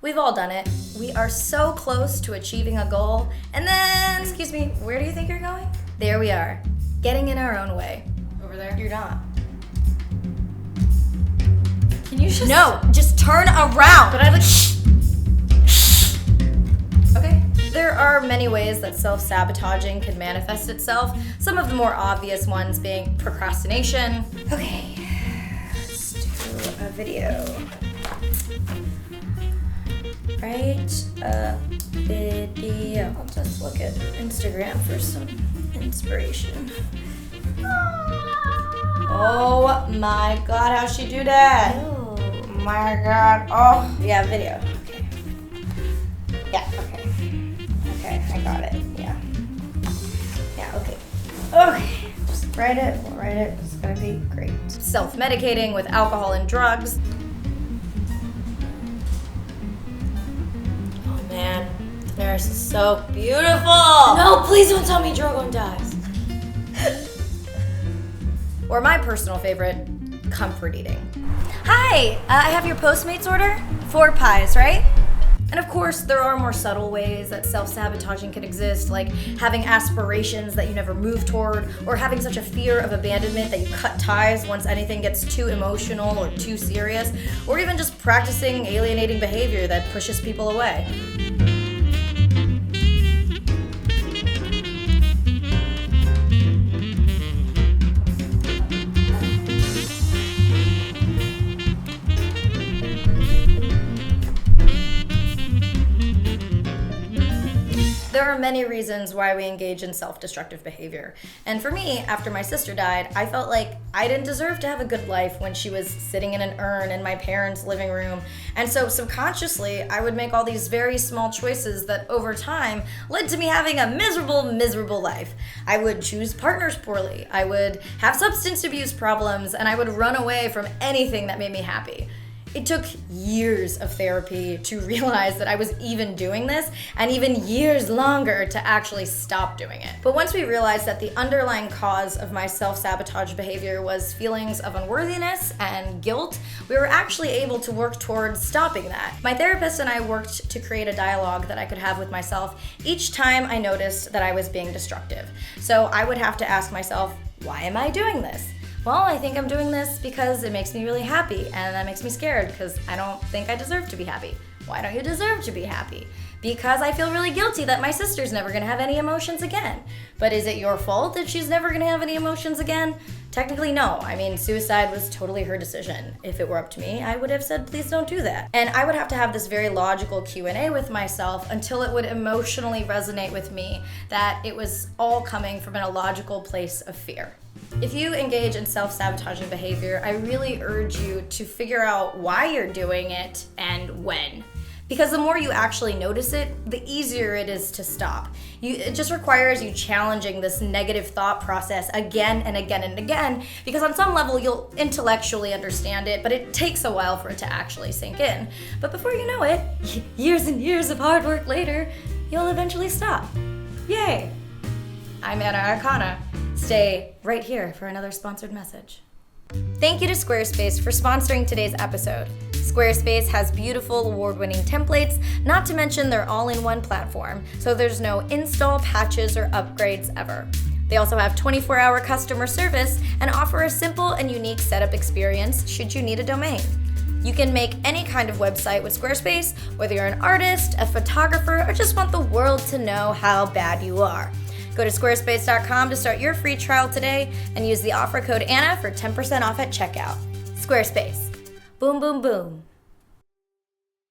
We've all done it. We are so close to achieving a goal, and then, excuse me, where do you think you're going? There we are, getting in our own way. Over there? You're not. Can you just... No, just turn around. But I like... Okay. There are many ways that self-sabotaging can manifest itself. Some of the more obvious ones being procrastination. Okay, let's do a video. Right, a video. I'll just look at Instagram for some inspiration. Oh my God, how'd she do that? Oh. My God, oh, yeah, video. Okay. Yeah, okay. Okay, I got it, yeah. Yeah, okay. Okay, just write it, we'll write it, it's gonna be great. Self-medicating with alcohol and drugs. Oh man, the nurse is so beautiful! No, please don't tell me Drogon dies. Or my personal favorite, comfort eating. Hi, I have your Postmates order. 4 pies, right? And of course, there are more subtle ways that self-sabotaging can exist, like having aspirations that you never move toward, or having such a fear of abandonment that you cut ties once anything gets too emotional or too serious, or even just practicing alienating behavior that pushes people away. There are many reasons why we engage in self-destructive behavior. And for me, after my sister died, I felt like I didn't deserve to have a good life when she was sitting in an urn in my parents' living room. And so subconsciously, I would make all these very small choices that over time led to me having a miserable, miserable life. I would choose partners poorly, I would have substance abuse problems, and I would run away from anything that made me happy. It took years of therapy to realize that I was even doing this, and even years longer to actually stop doing it. But once we realized that the underlying cause of my self-sabotage behavior was feelings of unworthiness and guilt, we were actually able to work towards stopping that. My therapist and I worked to create a dialogue that I could have with myself each time I noticed that I was being destructive. So I would have to ask myself, why am I doing this? Well, I think I'm doing this because it makes me really happy, and that makes me scared because I don't think I deserve to be happy. Why don't you deserve to be happy? Because I feel really guilty that my sister's never gonna have any emotions again. But is it your fault that she's never gonna have any emotions again? Technically, no. I mean, suicide was totally her decision. If it were up to me, I would have said, please don't do that. And I would have to have this very logical Q&A with myself until it would emotionally resonate with me that it was all coming from an illogical place of fear. If you engage in self-sabotaging behavior, I really urge you to figure out why you're doing it and when. Because the more you actually notice it, the easier it is to stop. It just requires you challenging this negative thought process again and again and again, because on some level you'll intellectually understand it, but it takes a while for it to actually sink in. But before you know it, years and years of hard work later, you'll eventually stop. Yay! I'm Akana. Stay right here for another sponsored message. Thank you to Squarespace for sponsoring today's episode. Squarespace has beautiful award-winning templates, not to mention their all-in-one platform, so there's no install, patches, or upgrades ever. They also have 24-hour customer service and offer a simple and unique setup experience should you need a domain. You can make any kind of website with Squarespace, whether you're an artist, a photographer, or just want the world to know how bad you are. Go to squarespace.com to start your free trial today and use the offer code ANNA for 10% off at checkout. Squarespace. Boom, boom, boom.